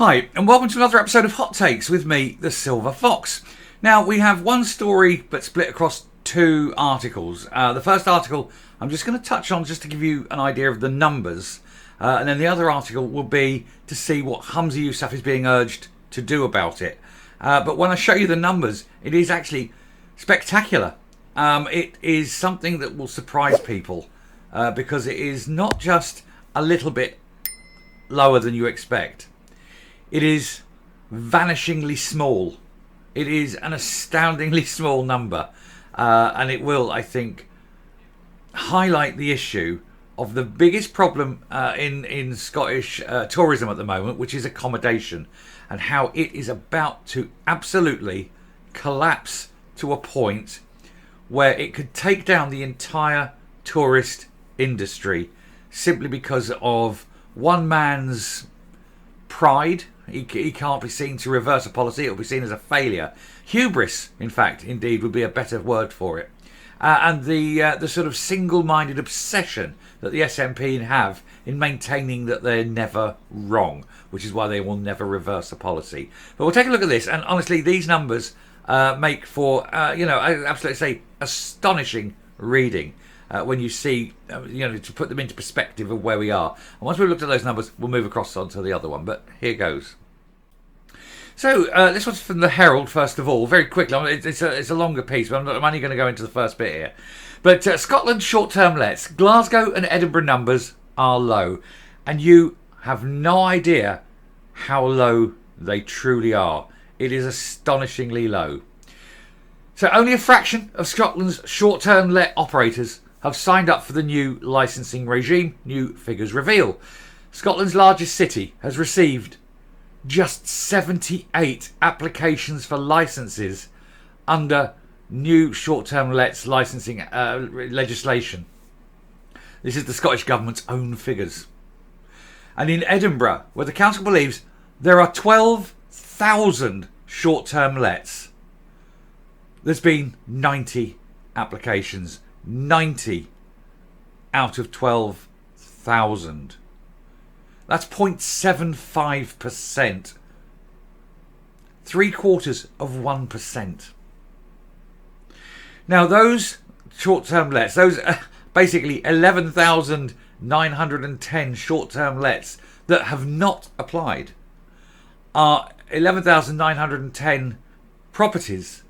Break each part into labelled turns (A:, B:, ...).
A: Hi, and welcome to another episode of Hot Takes with me, the Silver Fox. Now, we have one story but split across two articles. The first article I'm just going to touch on just to give you an idea of the numbers. And then the other article will be to see what Humza Yousaf is being urged to do about it. But when I show you the numbers, it is actually spectacular. It is something that will surprise people because it is not just a little bit lower than you expect. It is vanishingly small. It is an astoundingly small number. And it will, I think, highlight the issue of the biggest problem in Scottish tourism at the moment, which is accommodation, and how it is about to absolutely collapse to a point where it could take down the entire tourist industry simply because of one man's pride. He can't be seen to reverse a policy. It will be seen as a failure. Hubris, in fact, indeed, would be a better word for it. And the sort of single-minded obsession that the SNP have in maintaining that they're never wrong, which is why they will never reverse a policy. But we'll take a look at this, and honestly, these numbers make for, I absolutely say, astonishing reading when you see, to put them into perspective of where we are. And once we've looked at those numbers, we'll move across onto the other one. But here goes. So this one's from the Herald, first of all, very quickly. It's a longer piece, but I'm only going to go into the first bit here. But Scotland's short-term lets. Glasgow and Edinburgh numbers are low. And you have no idea how low they truly are. It is astonishingly low. So only a fraction of Scotland's short-term let operators have signed up for the new licensing regime, new figures reveal. Scotland's largest city has received just 78 applications for licences under new short-term lets licensing legislation. This is the Scottish Government's own figures. And in Edinburgh, where the council believes there are 12,000 short-term lets, there's been 90 applications. 90 out of 12,000. That's 0.75%. 0.75%. Now those short-term lets, those basically 11,910 short-term lets that have not applied, are 11,910 properties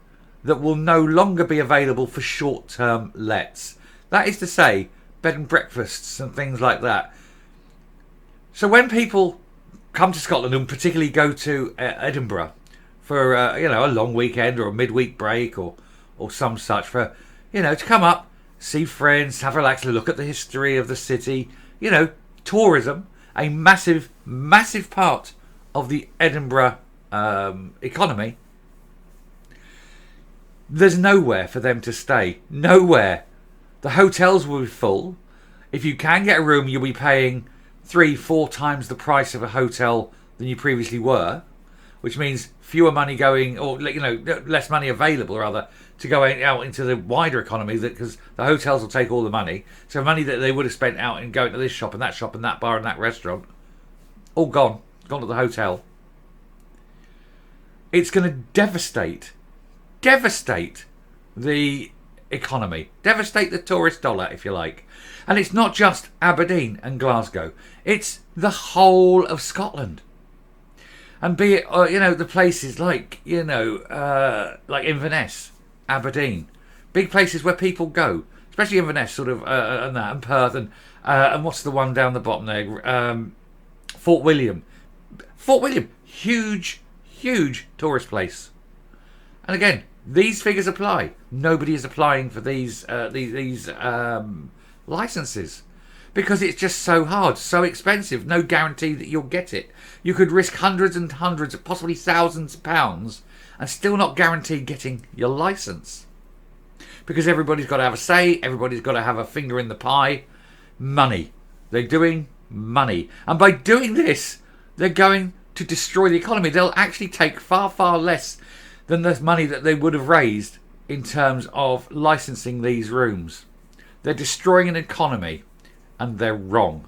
A: that will no longer be available for short-term lets. That is to say, bed and breakfasts and things like that. So when people come to Scotland and particularly go to Edinburgh for a long weekend or a midweek break or some such, for to come up, see friends, have a relax, look at the history of the city, tourism, a massive part of the Edinburgh economy. There's nowhere for them to stay. Nowhere. The hotels will be full. If you can get a room, you'll be paying 3-4 times the price of a hotel than you previously were, which means fewer money going, or less money available rather, to go out into the wider economy, because the hotels will take all the money. So money that they would have spent out in going to this shop and that bar and that restaurant, all gone to the hotel. It's going to devastate the economy, devastate the tourist dollar, if you like. And it's not just Aberdeen and Glasgow, it's the whole of Scotland. And be it the places like Inverness, Aberdeen, big places where people go, especially Inverness, and Perth, and what's the one down the bottom there, Fort William, huge tourist place. And again, these figures apply. Nobody is applying for these licenses because it's just so hard, so expensive. No guarantee that you'll get it. You could risk hundreds and hundreds, possibly thousands of pounds, and still not guarantee getting your license because everybody's got to have a say. Everybody's got to have a finger in the pie. Money. They're doing money, and by doing this, they're going to destroy the economy. They'll actually take far less than the money that they would have raised in terms of licensing these rooms. They're destroying an economy, and they're wrong.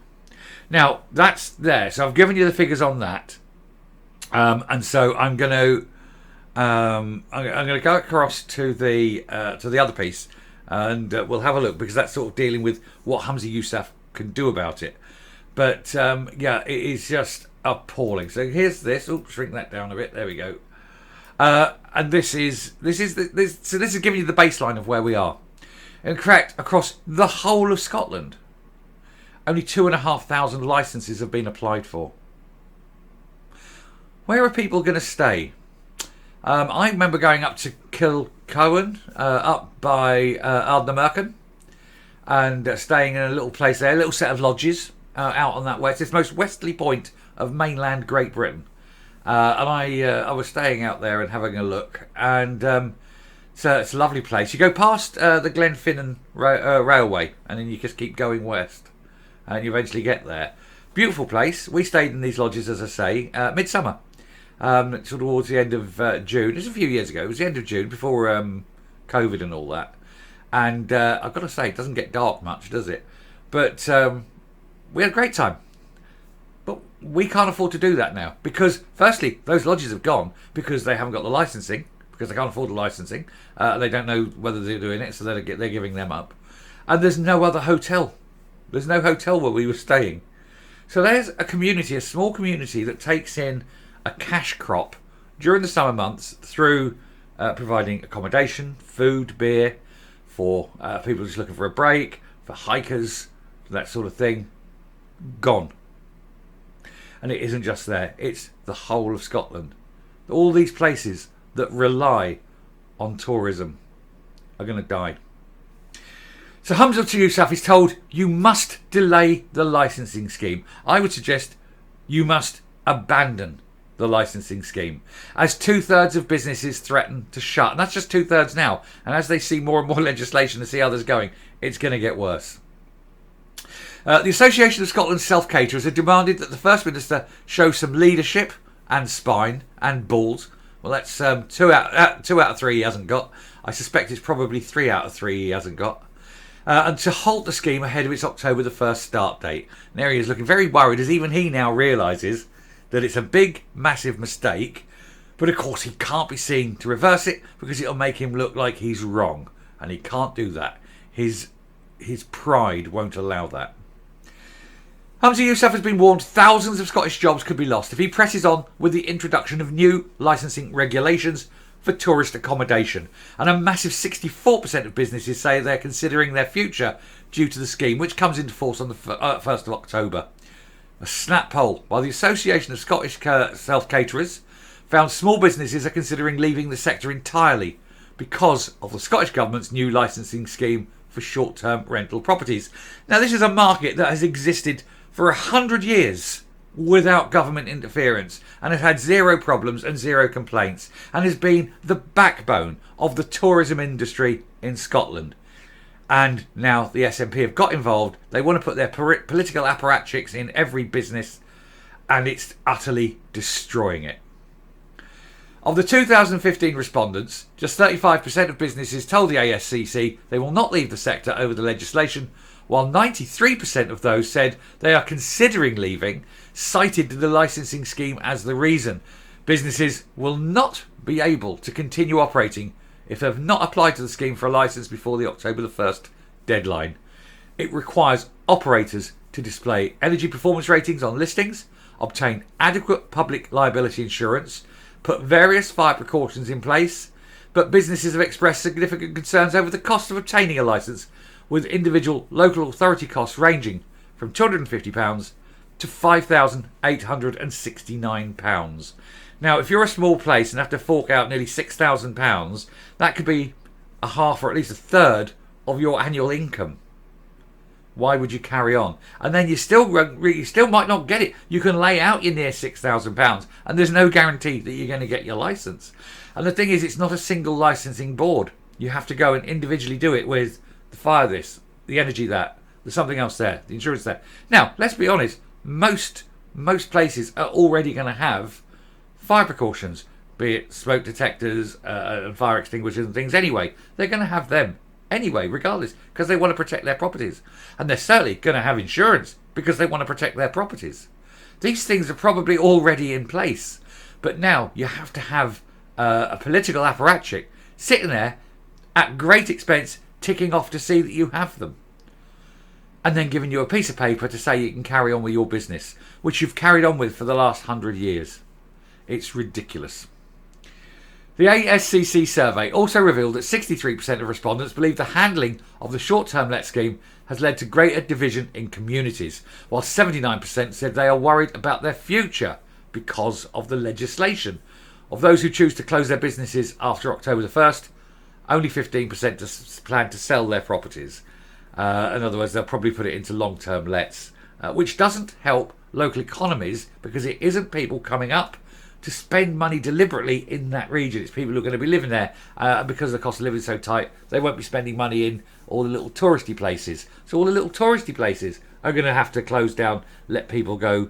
A: Now, that's there. So I've given you the figures on that. And so I'm going to go across to the other piece, and we'll have a look, because that's sort of dealing with what Hamza Yousaf can do about it. But yeah, it is just appalling. So here's this. Oops, shrink that down a bit. There we go. And this is giving you the baseline of where we are. In fact, across the whole of Scotland, only 2,500 licences have been applied for. Where are people going to stay? I remember going up to Kilcohen, up by Ardnamurchan, and staying in a little place there, a little set of lodges out on that west. It's the most westerly point of mainland Great Britain. And I was staying out there and having a look, and so it's a lovely place. You go past the Glenfinnan Railway, and then you just keep going west, and you eventually get there. Beautiful place. We stayed in these lodges, as I say, midsummer, towards the end of June. It was a few years ago. It was the end of June, before COVID and all that. And I've got to say, it doesn't get dark much, does it? But we had a great time. But we can't afford to do that now, because firstly, those lodges have gone because they haven't got the licensing, because they can't afford the licensing. They don't know whether they're doing it, so they're giving them up. And there's no other hotel. There's no hotel where we were staying. So there's a community, a small community, that takes in a cash crop during the summer months through providing accommodation, food, beer, for people just looking for a break, for hikers, that sort of thing. Gone. And it isn't just there, it's the whole of Scotland. All these places that rely on tourism are going to die. So Hamza Yousaf is told, you must delay the licensing scheme. I would suggest you must abandon the licensing scheme, as 2/3 of businesses threaten to shut. And that's just 2/3 now. And as they see more and more legislation and see others going, it's going to get worse. The Association of Scotland's self-caterers have demanded that the First Minister show some leadership and spine and balls. Well, that's 2 out of 3 he hasn't got. I suspect it's probably 3 out of 3 he hasn't got. And to halt the scheme ahead of its October the 1st start date. And there he is, looking very worried, as even he now realises that it's a big, massive mistake. But of course he can't be seen to reverse it, because it'll make him look like he's wrong. And he can't do that. His pride won't allow that. Hamza Yousaf has been warned thousands of Scottish jobs could be lost if he presses on with the introduction of new licensing regulations for tourist accommodation. And a massive 64% of businesses say they're considering their future due to the scheme, which comes into force on the 1st of October. A snap poll by the Association of Scottish Self-Caterers found small businesses are considering leaving the sector entirely because of the Scottish Government's new licensing scheme for short-term rental properties. Now, this is a market that has existed for 100 years without government interference, and has had zero problems and zero complaints, and has been the backbone of the tourism industry in Scotland. And now the SNP have got involved. They want to put their political apparatchiks in every business, and it's utterly destroying it. Of the 2015 respondents, just 35% of businesses told the ASCC they will not leave the sector over the legislation, while 93% of those said they are considering leaving, cited the licensing scheme as the reason. Businesses will not be able to continue operating if they have not applied to the scheme for a licence before the October the 1st deadline. It requires operators to display energy performance ratings on listings, obtain adequate public liability insurance, put various fire precautions in place, but businesses have expressed significant concerns over the cost of obtaining a licence, with individual local authority costs ranging from £250 to £5,869. Now, if you're a small place and have to fork out nearly £6,000, that could be a half or at least a third of your annual income. Why would you carry on? And then you still might not get it. You can lay out your near £6,000, and there's no guarantee that you're going to get your licence. And the thing is, it's not a single licensing board. You have to go and individually do it with the fire this, the energy that, there's something else there, the insurance there. Now, let's be honest, most places are already going to have fire precautions, be it smoke detectors and fire extinguishers and things anyway. They're going to have them anyway, regardless, because they want to protect their properties. And they're certainly going to have insurance because they want to protect their properties. These things are probably already in place. But now you have to have a political apparatchik sitting there at great expense ticking off to see that you have them. And then giving you a piece of paper to say you can carry on with your business, which you've carried on with for the last 100 years. It's ridiculous. The ASCC survey also revealed that 63% of respondents believe the handling of the short-term let scheme has led to greater division in communities, while 79% said they are worried about their future because of the legislation. Of those who choose to close their businesses after October the 1st, only 15% plan to sell their properties. In other words, they'll probably put it into long-term lets, which doesn't help local economies because it isn't people coming up to spend money deliberately in that region. It's people who are going to be living there, and because the cost of living is so tight, they won't be spending money in all the little touristy places. So all the little touristy places are going to have to close down, let people go,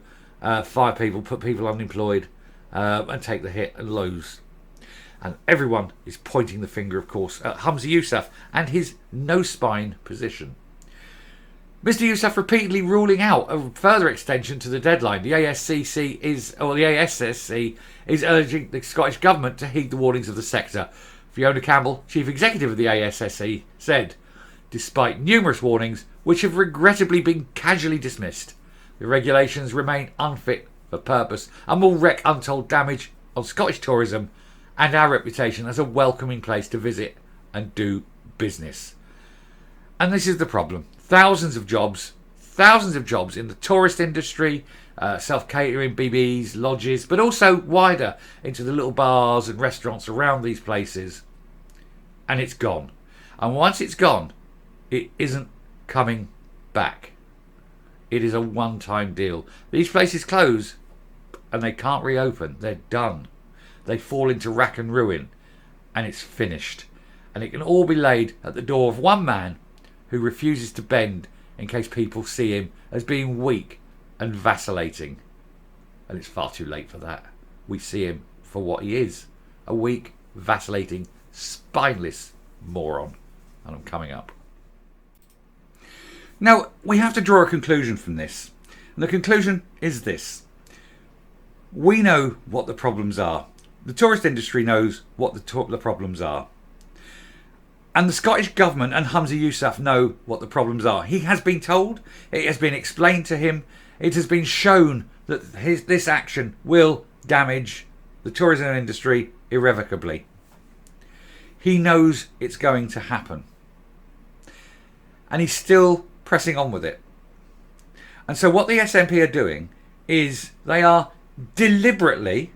A: fire people, put people unemployed, and take the hit and lose. And everyone is pointing the finger, of course, at Humza Yousaf and his no-spine position. Mr. Yousaf repeatedly ruling out a further extension to the deadline. The ASCC is urging the Scottish Government to heed the warnings of the sector. Fiona Campbell, Chief Executive of the ASCC, said, despite numerous warnings, which have regrettably been casually dismissed, the regulations remain unfit for purpose and will wreak untold damage on Scottish tourism and our reputation as a welcoming place to visit and do business. And this is the problem. Thousands of jobs in the tourist industry, self-catering, BBs, lodges, but also wider into the little bars and restaurants around these places. And it's gone. And once it's gone, it isn't coming back. It is a one-time deal. These places close and they can't reopen. They're done. They fall into rack and ruin, and it's finished. And it can all be laid at the door of one man who refuses to bend in case people see him as being weak and vacillating. And it's far too late for that. We see him for what he is, a weak, vacillating, spineless moron. And I'm coming up. Now, we have to draw a conclusion from this. And the conclusion is this. We know what the problems are. The tourist industry knows what the problems are. And the Scottish Government and Humza Yousaf know what the problems are. He has been told, it has been explained to him, it has been shown that this action will damage the tourism industry irrevocably. He knows it's going to happen. And he's still pressing on with it. And so what the SNP are doing is they are deliberately,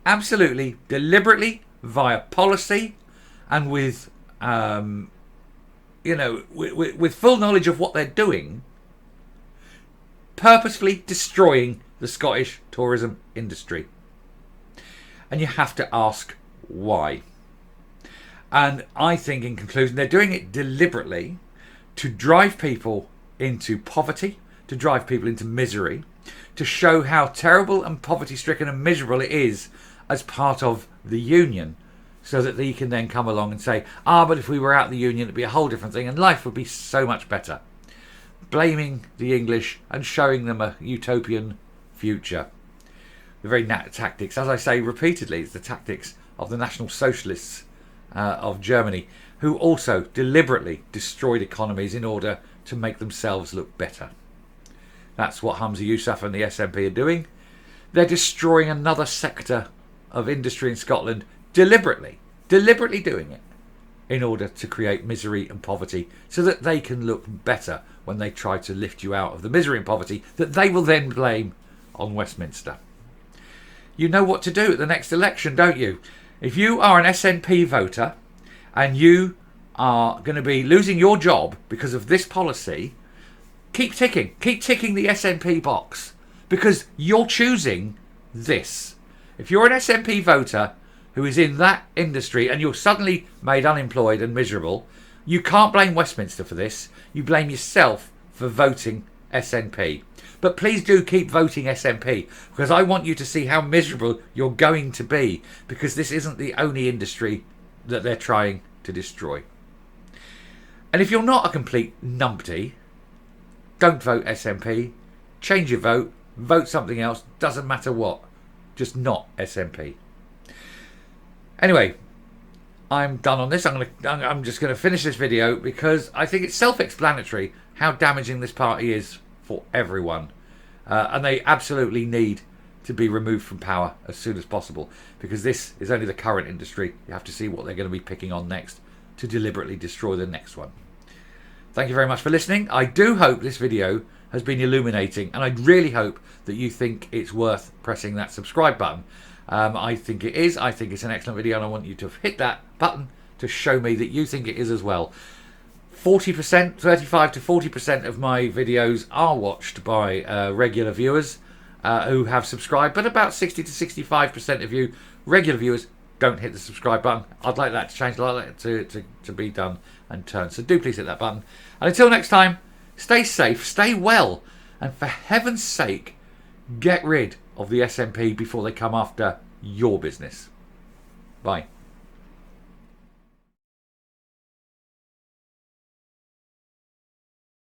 A: absolutely deliberately, via policy and with with full knowledge of what they're doing, purposefully destroying the Scottish tourism industry. And you have to ask why. And I think, in conclusion, they're doing it deliberately to drive people into poverty, to drive people into misery, to show how terrible and poverty-stricken and miserable it is as part of the union, so that they can then come along and say, but if we were out of the union, it'd be a whole different thing and life would be so much better. Blaming the English and showing them a utopian future. The very tactics, as I say repeatedly, it's the tactics of the National Socialists of Germany, who also deliberately destroyed economies in order to make themselves look better. That's what Humza Yousaf and the SNP are doing. They're destroying another sector of industry in Scotland deliberately doing it in order to create misery and poverty so that they can look better when they try to lift you out of the misery and poverty that they will then blame on Westminster. You know what to do at the next election, don't you? If you are an SNP voter and you are going to be losing your job because of this policy, keep ticking the SNP box, because you're choosing this. If you're an SNP voter who is in that industry and you're suddenly made unemployed and miserable, you can't blame Westminster for this. You blame yourself for voting SNP. But please do keep voting SNP, because I want you to see how miserable you're going to be, because this isn't the only industry that they're trying to destroy. And if you're not a complete numpty, don't vote SNP. Change your vote. Vote something else. Doesn't matter what. just not SNP. Anyway, I'm done on this. I'm just going to finish this video because I think it's self-explanatory how damaging this party is for everyone. And they absolutely need to be removed from power as soon as possible, because this is only the current industry. You have to see what they're going to be picking on next to deliberately destroy the next one. Thank you very much for listening. I do hope this video has been illuminating, and I really hope that you think it's worth pressing that subscribe button. I think it is. I think it's an excellent video, and I want you to hit that button to show me that you think it is as well. 40%, 35 to 40% of my videos are watched by regular viewers who have subscribed, but about 60 to 65% of you regular viewers don't hit the subscribe button. I'd like that to change. I'd like that to be done and turned. So do please hit that button. And until next time, stay safe, stay well, and for heaven's sake, get rid of the SNP before they come after your business. Bye.